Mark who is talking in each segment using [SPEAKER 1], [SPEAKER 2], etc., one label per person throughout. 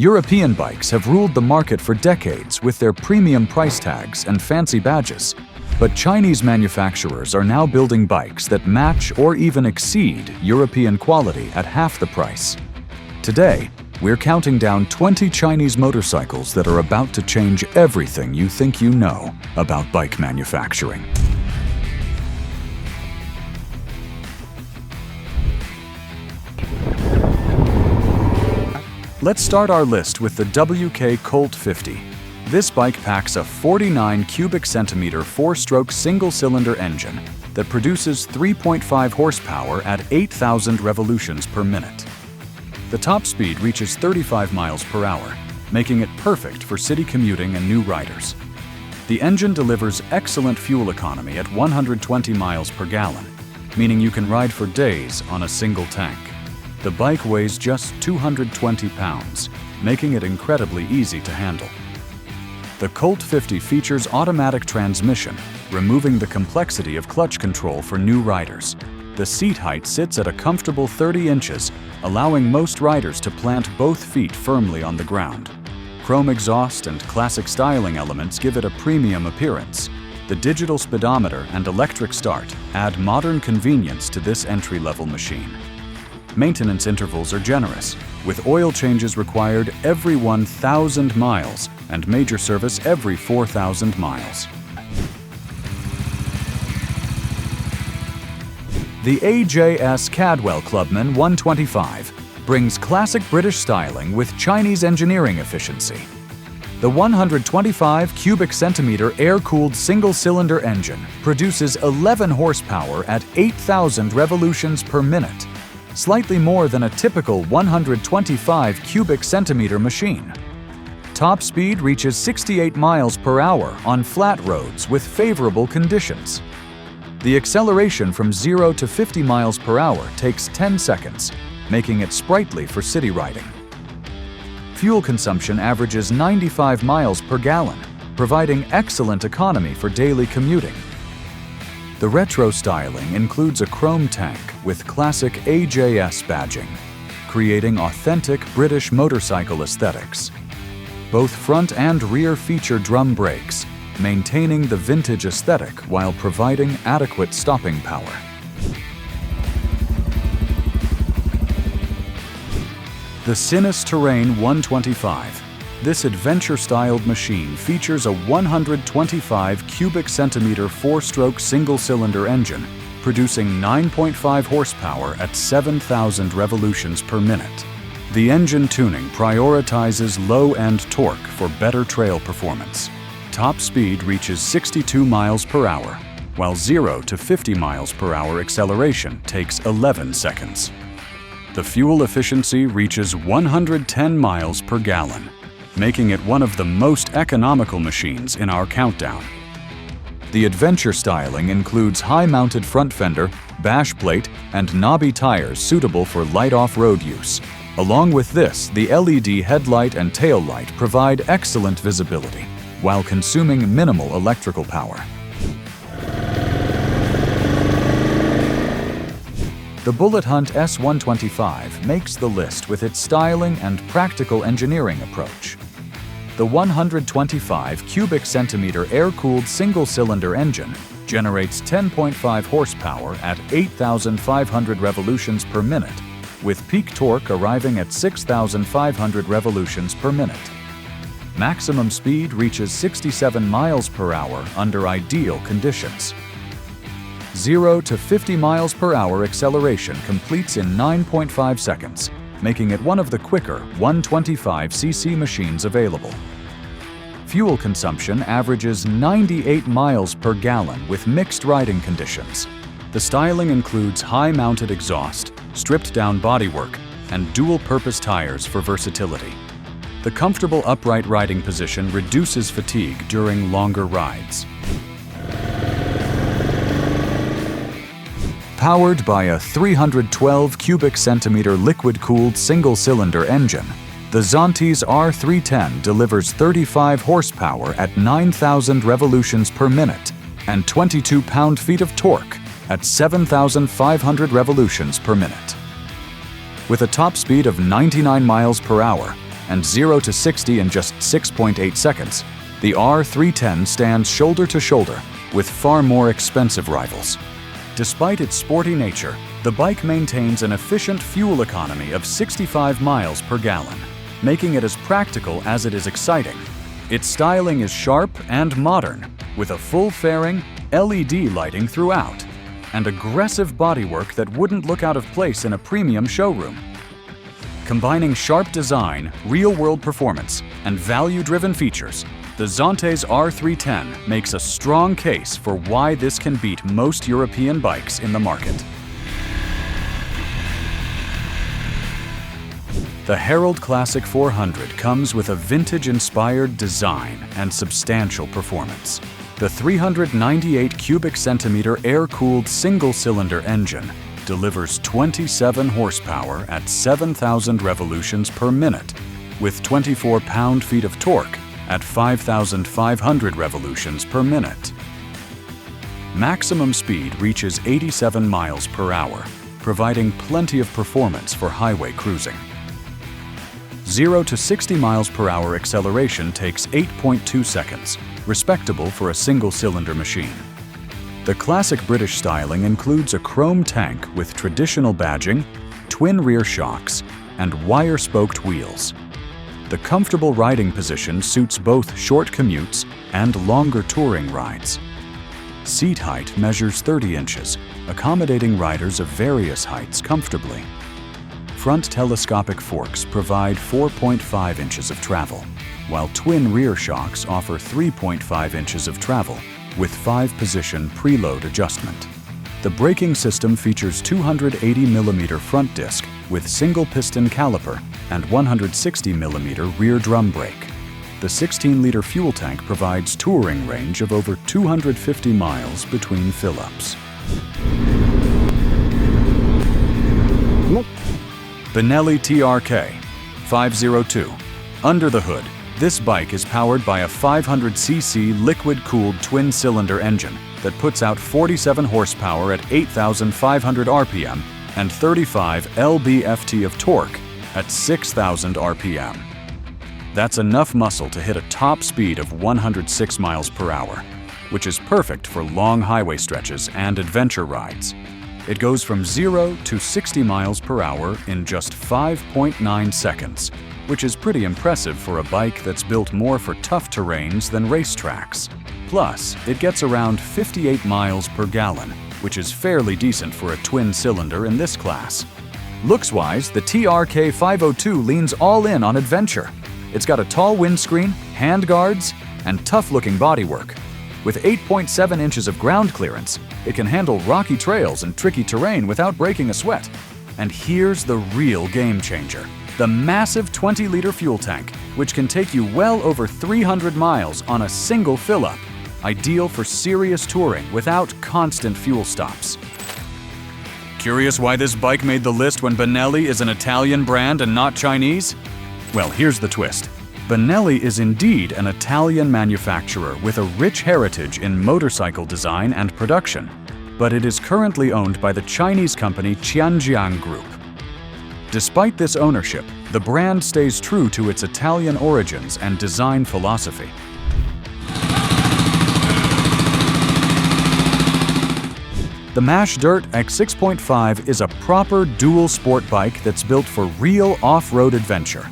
[SPEAKER 1] European bikes have ruled the market for decades with their premium price tags and fancy badges. But Chinese manufacturers are now building bikes that match or even exceed European quality at half the price. Today, we're counting down 20 Chinese motorcycles that are about to change everything you think you know about bike manufacturing. Let's start our list with the WK Colt 50. This bike packs a 49 cubic centimeter 4-stroke single-cylinder engine that produces 3.5 horsepower at 8,000 revolutions per minute. The top speed reaches 35 miles per hour, making it perfect for city commuting and new riders. The engine delivers excellent fuel economy at 120 miles per gallon, meaning you can ride for days on a single tank. The bike weighs just 220 pounds, making it incredibly easy to handle. The Colt 50 features automatic transmission, removing the complexity of clutch control for new riders. The seat height sits at a comfortable 30 inches, allowing most riders to plant both feet firmly on the ground. Chrome exhaust and classic styling elements give it a premium appearance. The digital speedometer and electric start add modern convenience to this entry-level machine. Maintenance intervals are generous, with oil changes required every 1,000 miles and major service every 4,000 miles. The AJS Cadwell Clubman 125 brings classic British styling with Chinese engineering efficiency. The 125 cubic centimeter air-cooled single-cylinder engine produces 11 horsepower at 8,000 revolutions per minute, slightly more than a typical 125 cubic centimeter machine. Top speed reaches 68 miles per hour on flat roads with favorable conditions. The acceleration from 0 to 50 miles per hour takes 10 seconds, making it sprightly for city riding. Fuel consumption averages 95 miles per gallon, providing excellent economy for daily commuting. The retro styling includes a chrome tank with classic AJS badging, creating authentic British motorcycle aesthetics. Both front and rear feature drum brakes, maintaining the vintage aesthetic while providing adequate stopping power. The Sinus Terrain 125. This adventure-styled machine features a 125 cubic centimeter 4-stroke single-cylinder engine, producing 9.5 horsepower at 7,000 revolutions per minute. The engine tuning prioritizes low-end torque for better trail performance. Top speed reaches 62 miles per hour, while 0 to 50 miles per hour acceleration takes 11 seconds. The fuel efficiency reaches 110 miles per gallon, making it one of the most economical machines in our countdown. The adventure styling includes high-mounted front fender, bash plate, and knobby tires suitable for light off-road use. Along with this, the LED headlight and tail light provide excellent visibility, while consuming minimal electrical power. The Bullet Hunt S125 makes the list with its styling and practical engineering approach. The 125 cubic centimeter air-cooled single-cylinder engine generates 10.5 horsepower at 8,500 revolutions per minute, with peak torque arriving at 6,500 revolutions per minute. Maximum speed reaches 67 miles per hour under ideal conditions. 0 to 50 miles per hour acceleration completes in 9.5 seconds, making it one of the quicker 125cc machines available. Fuel consumption averages 98 miles per gallon with mixed riding conditions. The styling includes high-mounted exhaust, stripped-down bodywork, and dual-purpose tires for versatility. The comfortable upright riding position reduces fatigue during longer rides. Powered by a 312 cubic centimeter liquid-cooled single-cylinder engine, the Zontes R310 delivers 35 horsepower at 9,000 revolutions per minute and 22 pound-feet of torque at 7,500 revolutions per minute. With a top speed of 99 miles per hour, and 0 to 60 in just 6.8 seconds, the R310 stands shoulder to shoulder with far more expensive rivals. Despite its sporty nature, the bike maintains an efficient fuel economy of 65 miles per gallon, making it as practical as it is exciting. Its styling is sharp and modern, with a full fairing, LED lighting throughout, and aggressive bodywork that wouldn't look out of place in a premium showroom. Combining sharp design, real-world performance, and value-driven features, the Zonte's R310 makes a strong case for why this can beat most European bikes in the market. The Herald Classic 400 comes with a vintage-inspired design and substantial performance. The 398 cubic centimeter air-cooled single-cylinder engine delivers 27 horsepower at 7,000 revolutions per minute, with 24 pound-feet of torque at 5,500 revolutions per minute. Maximum speed reaches 87 miles per hour, providing plenty of performance for highway cruising. 0 to 60 miles per hour acceleration takes 8.2 seconds, respectable for a single-cylinder machine. The classic British styling includes a chrome tank with traditional badging, twin rear shocks, and wire-spoked wheels. The comfortable riding position suits both short commutes and longer touring rides. Seat height measures 30 inches, accommodating riders of various heights comfortably. Front telescopic forks provide 4.5 inches of travel, while twin rear shocks offer 3.5 inches of travel, with 5-position preload adjustment. The braking system features 280mm front disc with single-piston caliper and 160mm rear drum brake. The 16-liter fuel tank provides touring range of over 250 miles between fill-ups. Benelli TRK 502. Under the hood, this bike is powered by a 500cc liquid-cooled twin-cylinder engine that puts out 47 horsepower at 8,500 RPM and 35 lb-ft of torque at 6,000 RPM. That's enough muscle to hit a top speed of 106 miles per hour, which is perfect for long highway stretches and adventure rides. It goes from 0 to 60 miles per hour in just 5.9 seconds, which is pretty impressive for a bike that's built more for tough terrains than racetracks. Plus, it gets around 58 miles per gallon, which is fairly decent for a twin-cylinder in this class. Looks-wise, the TRK 502 leans all in on adventure. It's got a tall windscreen, handguards, and tough-looking bodywork. With 8.7 inches of ground clearance, it can handle rocky trails and tricky terrain without breaking a sweat. And here's the real game changer: the massive 20-liter fuel tank, which can take you well over 300 miles on a single fill-up, ideal for serious touring without constant fuel stops. Curious why this bike made the list when Benelli is an Italian brand and not Chinese? Well, here's the twist. Benelli is indeed an Italian manufacturer with a rich heritage in motorcycle design and production, but it is currently owned by the Chinese company Tianjiang Group. Despite this ownership, the brand stays true to its Italian origins and design philosophy. The Mash Dirt X6.5 is a proper dual sport bike that's built for real off-road adventure.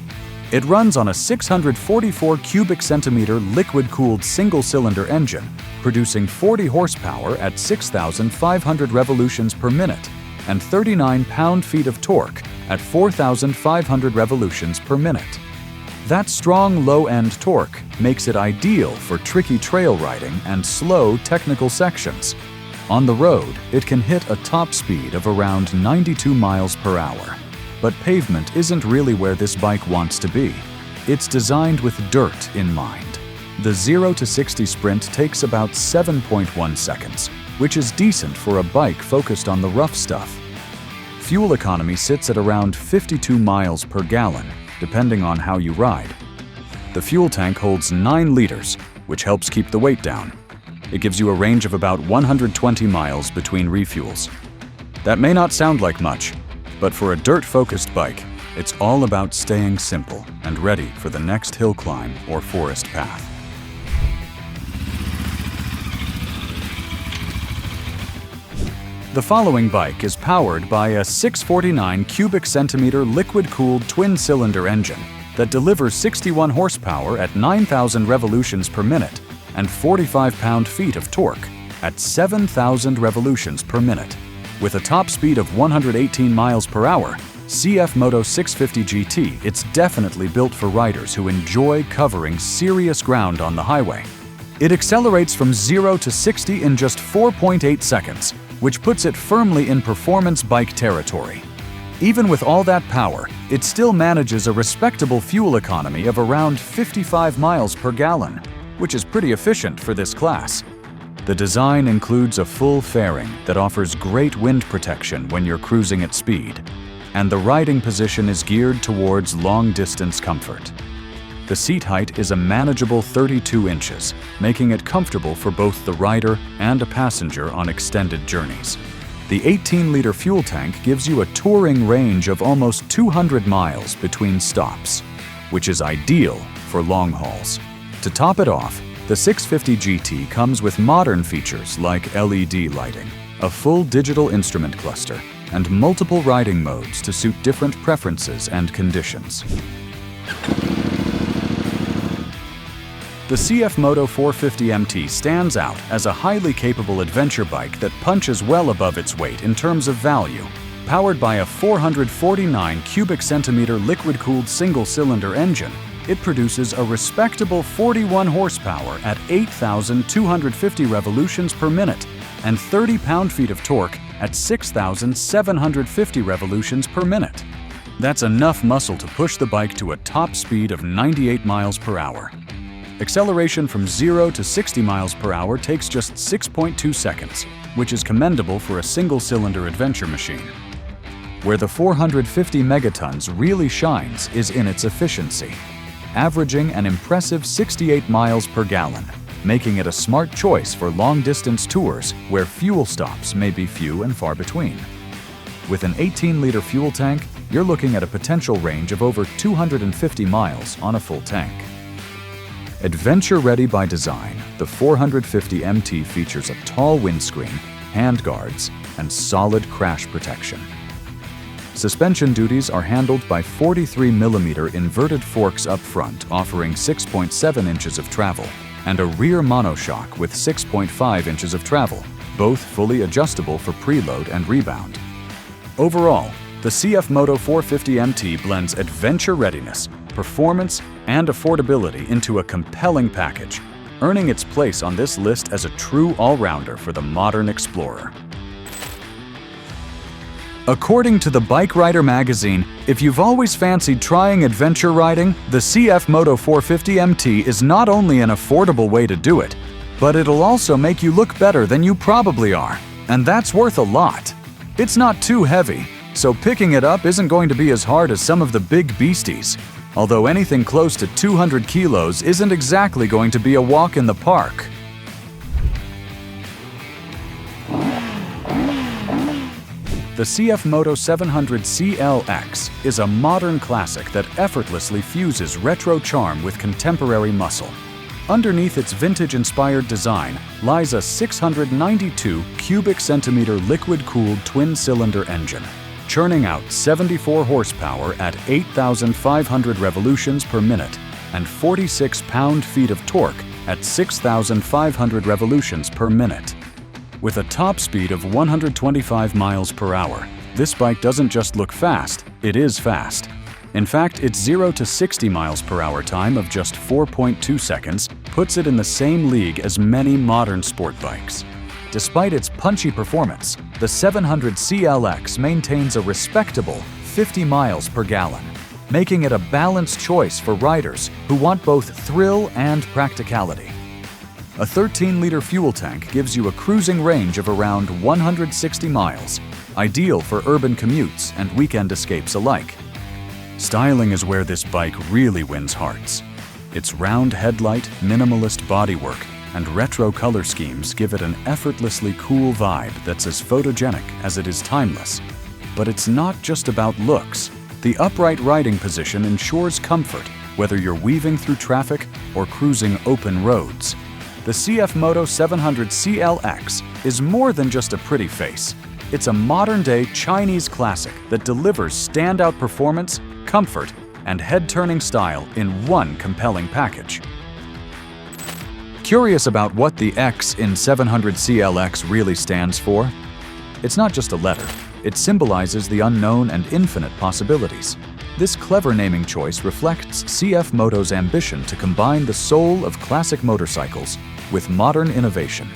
[SPEAKER 1] It runs on a 644 cubic centimeter liquid-cooled single-cylinder engine, producing 40 horsepower at 6,500 revolutions per minute and 39 pound-feet of torque at 4,500 revolutions per minute. That strong low-end torque makes it ideal for tricky trail riding and slow technical sections. On the road, it can hit a top speed of around 92 miles per hour. But pavement isn't really where this bike wants to be. It's designed with dirt in mind. The 0 to 60 sprint takes about 7.1 seconds, which is decent for a bike focused on the rough stuff. Fuel economy sits at around 52 miles per gallon, depending on how you ride. The fuel tank holds 9 liters, which helps keep the weight down. It gives you a range of about 120 miles between refuels. That may not sound like much, but for a dirt-focused bike, It's all about staying simple and ready for the next hill climb or forest path. The following bike is powered by a 649 cubic centimeter liquid-cooled twin-cylinder engine that delivers 61 horsepower at 9,000 revolutions per minute and 45 pound-feet of torque at 7,000 revolutions per minute. With a top speed of 118 miles per hour, CF Moto 650 GT, it's definitely built for riders who enjoy covering serious ground on the highway. It accelerates from 0 to 60 in just 4.8 seconds, which puts it firmly in performance bike territory. Even with all that power, it still manages a respectable fuel economy of around 55 miles per gallon, which is pretty efficient for this class. The design includes a full fairing that offers great wind protection when you're cruising at speed, and the riding position is geared towards long-distance comfort. The seat height is a manageable 32 inches, making it comfortable for both the rider and a passenger on extended journeys. The 18-liter fuel tank gives you a touring range of almost 200 miles between stops, which is ideal for long hauls. To top it off, the 650 GT comes with modern features like LED lighting, a full digital instrument cluster, and multiple riding modes to suit different preferences and conditions. The CF Moto 450 MT stands out as a highly capable adventure bike that punches well above its weight in terms of value. Powered by a 449 cubic centimeter liquid-cooled single-cylinder engine, it produces a respectable 41 horsepower at 8,250 revolutions per minute and 30 pound-feet of torque at 6,750 revolutions per minute. That's enough muscle to push the bike to a top speed of 98 miles per hour. Acceleration from 0 to 60 miles per hour takes just 6.2 seconds, which is commendable for a single-cylinder adventure machine. Where the 450 megatons really shines is in its efficiency, averaging an impressive 68 miles per gallon, making it a smart choice for long-distance tours where fuel stops may be few and far between. With an 18-liter fuel tank, you're looking at a potential range of over 250 miles on a full tank. Adventure-ready by design, the 450 MT features a tall windscreen, handguards, and solid crash protection. Suspension duties are handled by 43mm inverted forks up front, offering 6.7 inches of travel, and a rear monoshock with 6.5 inches of travel, both fully adjustable for preload and rebound. Overall, the CF Moto 450 MT blends adventure readiness, performance, and affordability into a compelling package, earning its place on this list as a true all-rounder for the modern explorer. According to the Bike Rider magazine, if you've always fancied trying adventure riding, the CF Moto 450 MT is not only an affordable way to do it, but it'll also make you look better than you probably are, and that's worth a lot. It's not too heavy, so picking it up isn't going to be as hard as some of the big beasties, although anything close to 200 kilos isn't exactly going to be a walk in the park. The CF Moto 700 CLX is a modern classic that effortlessly fuses retro charm with contemporary muscle. Underneath its vintage-inspired design lies a 692 cubic centimeter liquid-cooled twin-cylinder engine, churning out 74 horsepower at 8,500 revolutions per minute and 46 pound-feet of torque at 6,500 revolutions per minute. With a top speed of 125 miles per hour, this bike doesn't just look fast, it is fast. In fact, its 0 to 60 miles per hour time of just 4.2 seconds puts it in the same league as many modern sport bikes. Despite its punchy performance, the 700 CLX maintains a respectable 50 miles per gallon, making it a balanced choice for riders who want both thrill and practicality. A 13-liter fuel tank gives you a cruising range of around 160 miles, ideal for urban commutes and weekend escapes alike. Styling is where this bike really wins hearts. Its round headlight, minimalist bodywork, and retro color schemes give it an effortlessly cool vibe that's as photogenic as it is timeless. But it's not just about looks. The upright riding position ensures comfort, whether you're weaving through traffic or cruising open roads. The CF Moto 700 CLX is more than just a pretty face. It's a modern-day Chinese classic that delivers standout performance, comfort, and head-turning style in one compelling package. Curious about what the X in 700 CLX really stands for? It's not just a letter. It symbolizes the unknown and infinite possibilities. This clever naming choice reflects CF Moto's ambition to combine the soul of classic motorcycles with modern innovation.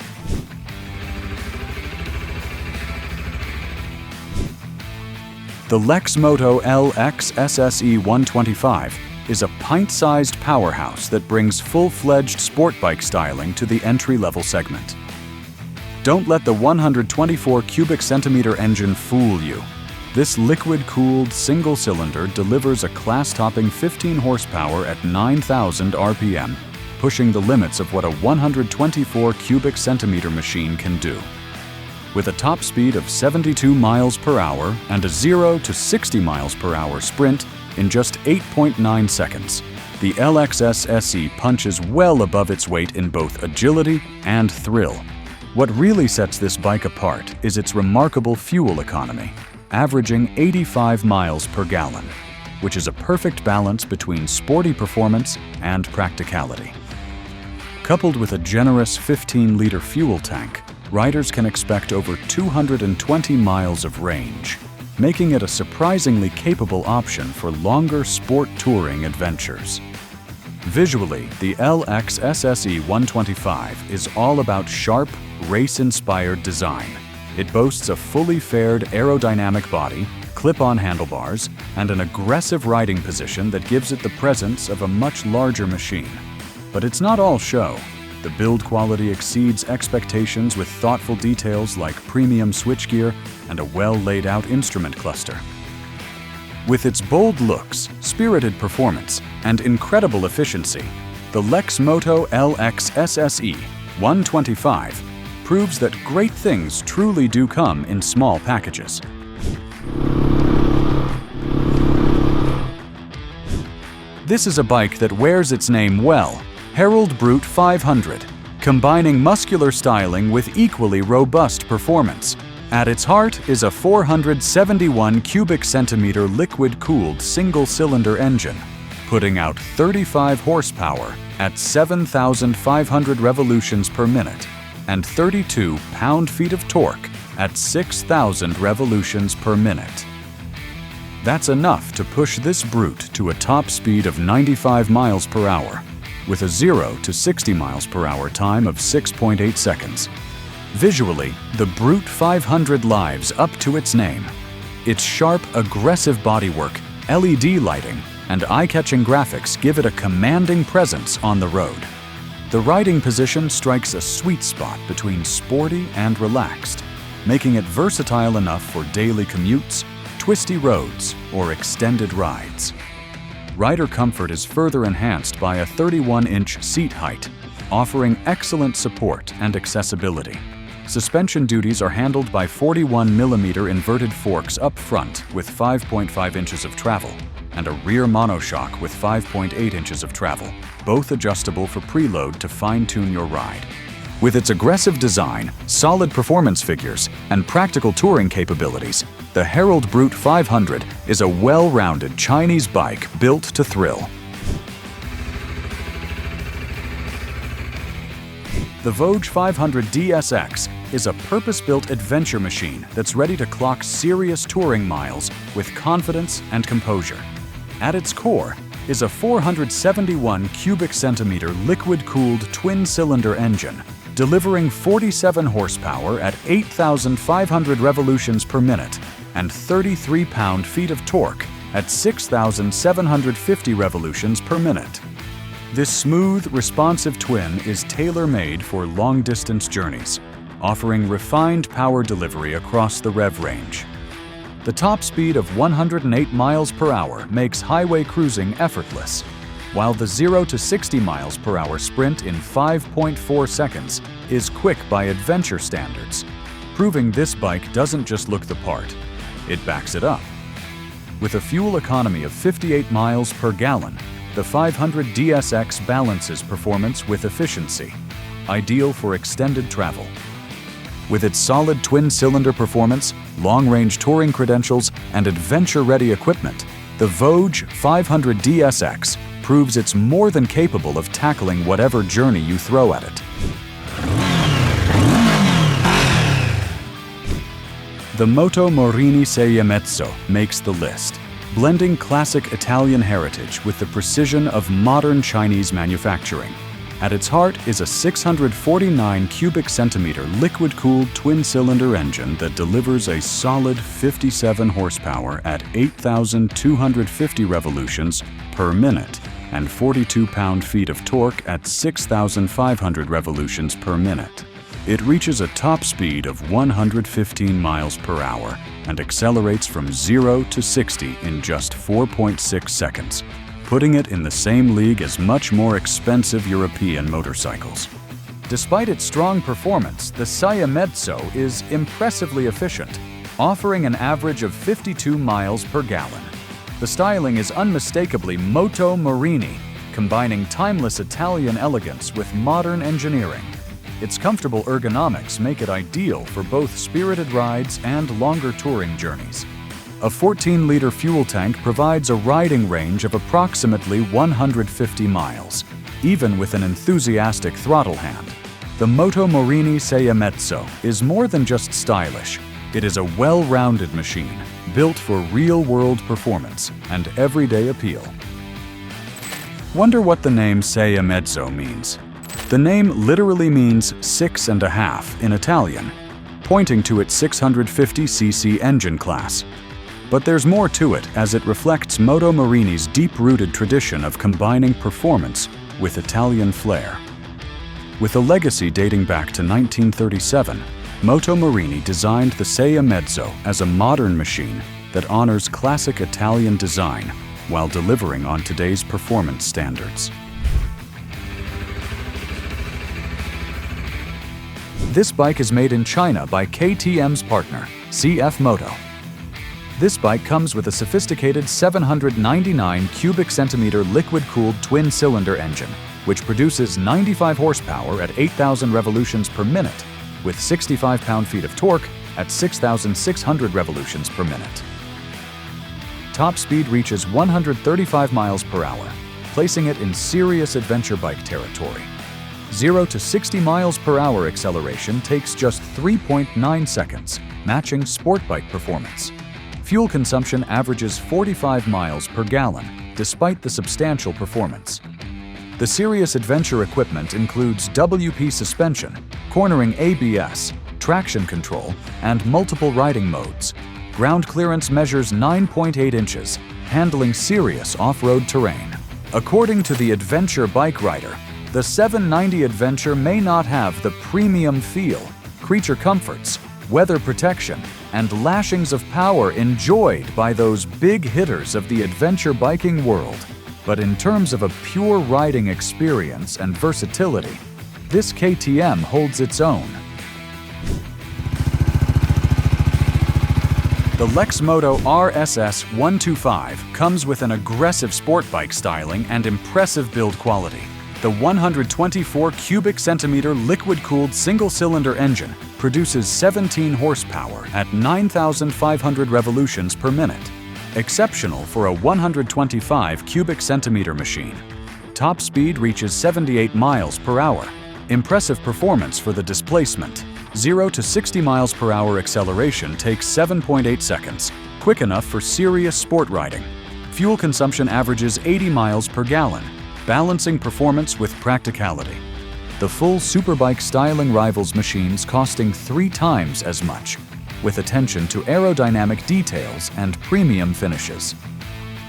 [SPEAKER 1] The Lexmoto LX SSE 125 is a pint-sized powerhouse that brings full-fledged sport bike styling to the entry-level segment. Don't let the 124 cubic centimeter engine fool you. This liquid-cooled single-cylinder delivers a class-topping 15 horsepower at 9,000 RPM, pushing the limits of what a 124 cubic centimeter machine can do. With a top speed of 72 miles per hour and a 0 to 60 miles per hour sprint in just 8.9 seconds, the LXS SE punches well above its weight in both agility and thrill. What really sets this bike apart is its remarkable fuel economy, averaging 85 miles per gallon, which is a perfect balance between sporty performance and practicality. Coupled with a generous 15-liter fuel tank, riders can expect over 220 miles of range, making it a surprisingly capable option for longer sport touring adventures. Visually, the LX SSE 125 is all about sharp, race-inspired design. It boasts a fully faired aerodynamic body, clip-on handlebars, and an aggressive riding position that gives it the presence of a much larger machine. But it's not all show. The build quality exceeds expectations with thoughtful details like premium switchgear and a well-laid-out instrument cluster. With its bold looks, spirited performance, and incredible efficiency, the Lexmoto LX SSE 125 proves that great things truly do come in small packages. This is a bike that wears its name well, Herald Brute 500, combining muscular styling with equally robust performance. At its heart is a 471 cubic centimeter liquid-cooled single-cylinder engine, putting out 35 horsepower at 7,500 revolutions per minute and 32 pound-feet of torque at 6,000 revolutions per minute. That's enough to push this brute to a top speed of 95 miles per hour, with a 0 to 60 miles per hour time of 6.8 seconds. Visually, the Brute 500 lives up to its name. Its sharp, aggressive bodywork, LED lighting, and eye-catching graphics give it a commanding presence on the road. The riding position strikes a sweet spot between sporty and relaxed, making it versatile enough for daily commutes, twisty roads, or extended rides. Rider comfort is further enhanced by a 31-inch seat height, offering excellent support and accessibility. Suspension duties are handled by 41mm inverted forks up front with 5.5 inches of travel, and a rear monoshock with 5.8 inches of travel, both adjustable for preload to fine-tune your ride. With its aggressive design, solid performance figures, and practical touring capabilities, the Herald Brute 500 is a well-rounded Chinese bike built to thrill. The Vogue 500 DSX is a purpose-built adventure machine that's ready to clock serious touring miles with confidence and composure. At its core is a 471 cubic centimeter liquid-cooled twin-cylinder engine, delivering 47 horsepower at 8,500 revolutions per minute and 33 pound-feet of torque at 6,750 revolutions per minute. This smooth, responsive twin is tailor-made for long-distance journeys, offering refined power delivery across the rev range. The top speed of 108 miles per hour makes highway cruising effortless, while the 0 to 60 miles per hour sprint in 5.4 seconds is quick by adventure standards, proving this bike doesn't just look the part, it backs it up. With a fuel economy of 58 miles per gallon, the 500 DSX balances performance with efficiency, ideal for extended travel. With its solid twin-cylinder performance, long-range touring credentials, and adventure-ready equipment, the Vogue 500 DSX proves it's more than capable of tackling whatever journey you throw at it. The Moto Morini Sei e Mezzo makes the list, blending classic Italian heritage with the precision of modern Chinese manufacturing. At its heart is a 649 cubic centimeter liquid-cooled twin-cylinder engine that delivers a solid 57 horsepower at 8,250 revolutions per minute and 42 pound-feet of torque at 6,500 revolutions per minute. It reaches a top speed of 115 miles per hour and accelerates from 0 to 60 in just 4.6 seconds, putting it in the same league as much more expensive European motorcycles. Despite its strong performance, the Sei e Mezzo is impressively efficient, offering an average of 52 miles per gallon. The styling is unmistakably Moto Morini, combining timeless Italian elegance with modern engineering. Its comfortable ergonomics make it ideal for both spirited rides and longer touring journeys. A 14-liter fuel tank provides a riding range of approximately 150 miles, even with an enthusiastic throttle hand. The Moto Morini Sei e Mezzo is more than just stylish. It is a well-rounded machine, built for real-world performance and everyday appeal. Wonder what the name Sei e Mezzo means? The name literally means 6.5 in Italian, pointing to its 650cc engine class. But there's more to it, as it reflects Moto Morini's deep-rooted tradition of combining performance with Italian flair. With a legacy dating back to 1937, Moto Morini designed the Sei e Mezzo as a modern machine that honors classic Italian design while delivering on today's performance standards. This bike is made in China by KTM's partner, CF Moto. This bike comes with a sophisticated 799 cubic centimeter liquid-cooled twin-cylinder engine, which produces 95 horsepower at 8,000 revolutions per minute, with 65 pound-feet of torque at 6,600 revolutions per minute. Top speed reaches 135 miles per hour, placing it in serious adventure bike territory. 0 to 60 miles per hour acceleration takes just 3.9 seconds, matching sport bike performance. Fuel consumption averages 45 miles per gallon, despite the substantial performance. The serious adventure equipment includes WP suspension, cornering ABS, traction control, and multiple riding modes. Ground clearance measures 9.8 inches, handling serious off-road terrain. According to the Adventure Bike Rider, the 790 Adventure may not have the premium feel, creature comforts, weather protection, and lashings of power enjoyed by those big hitters of the adventure biking world. But in terms of a pure riding experience and versatility, this KTM holds its own. The Lexmoto RSS 125 comes with an aggressive sport bike styling and impressive build quality. The 124 cubic centimeter liquid-cooled single-cylinder engine produces 17 horsepower at 9,500 revolutions per minute, exceptional for a 125 cubic centimeter machine. Top speed reaches 78 miles per hour. Impressive performance for the displacement. 0 to 60 miles per hour acceleration takes 7.8 seconds, quick enough for serious sport riding. Fuel consumption averages 80 miles per gallon, balancing performance with practicality. The full superbike styling rivals machines costing 3 times as much, with attention to aerodynamic details and premium finishes.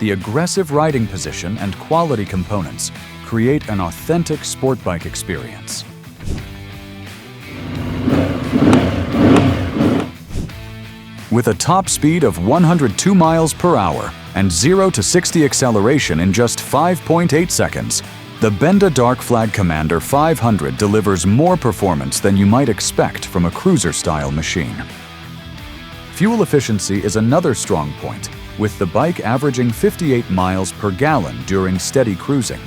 [SPEAKER 1] The aggressive riding position and quality components create an authentic sport bike experience. With a top speed of 102 miles per hour and 0 to 60 acceleration in just 5.8 seconds, the Benda Dark Flag Commander 500 delivers more performance than you might expect from a cruiser-style machine. Fuel efficiency is another strong point, with the bike averaging 58 miles per gallon during steady cruising.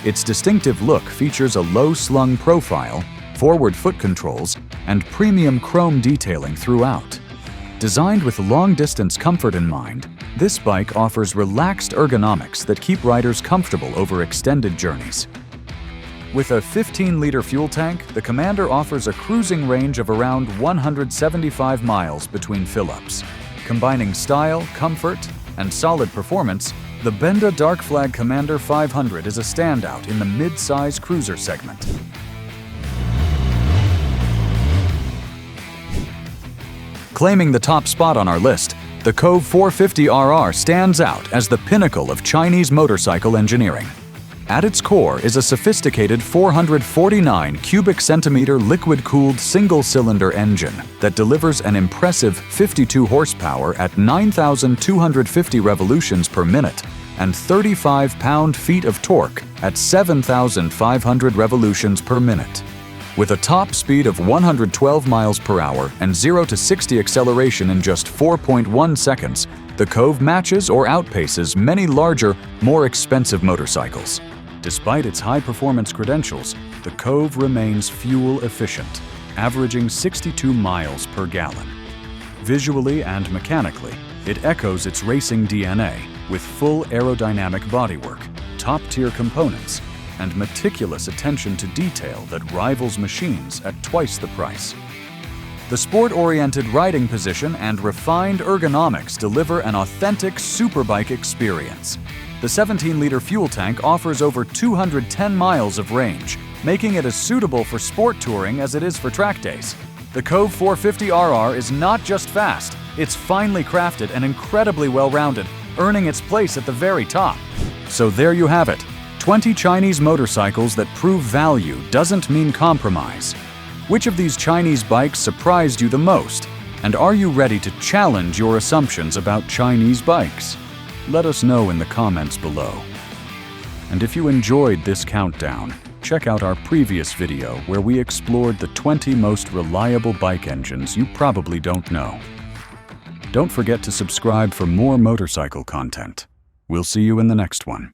[SPEAKER 1] Its distinctive look features a low-slung profile, forward foot controls, and premium chrome detailing throughout. Designed with long-distance comfort in mind, this bike offers relaxed ergonomics that keep riders comfortable over extended journeys. With a 15-liter fuel tank, the Commander offers a cruising range of around 175 miles between fill-ups. Combining style, comfort, and solid performance, the Benda Dark Flag Commander 500 is a standout in the mid-size cruiser segment. Claiming the top spot on our list, the Cove 450RR stands out as the pinnacle of Chinese motorcycle engineering. At its core is a sophisticated 449 cubic centimeter liquid-cooled single-cylinder engine that delivers an impressive 52 horsepower at 9,250 revolutions per minute and 35 pound-feet of torque at 7,500 revolutions per minute. With a top speed of 112 miles per hour and 0 to 60 acceleration in just 4.1 seconds, the Cove matches or outpaces many larger, more expensive motorcycles. Despite its high-performance credentials, the Cove remains fuel-efficient, averaging 62 miles per gallon. Visually and mechanically, it echoes its racing DNA with full aerodynamic bodywork, top-tier components, and meticulous attention to detail that rivals machines at twice the price. The sport-oriented riding position and refined ergonomics deliver an authentic superbike experience. The 17-liter fuel tank offers over 210 miles of range, making it as suitable for sport touring as it is for track days. The Cove 450RR is not just fast, it's finely crafted and incredibly well-rounded, earning its place at the very top. So there you have it, 20 Chinese motorcycles that prove value doesn't mean compromise. Which of these Chinese bikes surprised you the most? And are you ready to challenge your assumptions about Chinese bikes? Let us know in the comments below. And if you enjoyed this countdown, check out our previous video where we explored the 20 most reliable bike engines you probably don't know. Don't forget to subscribe for more motorcycle content. We'll see you in the next one.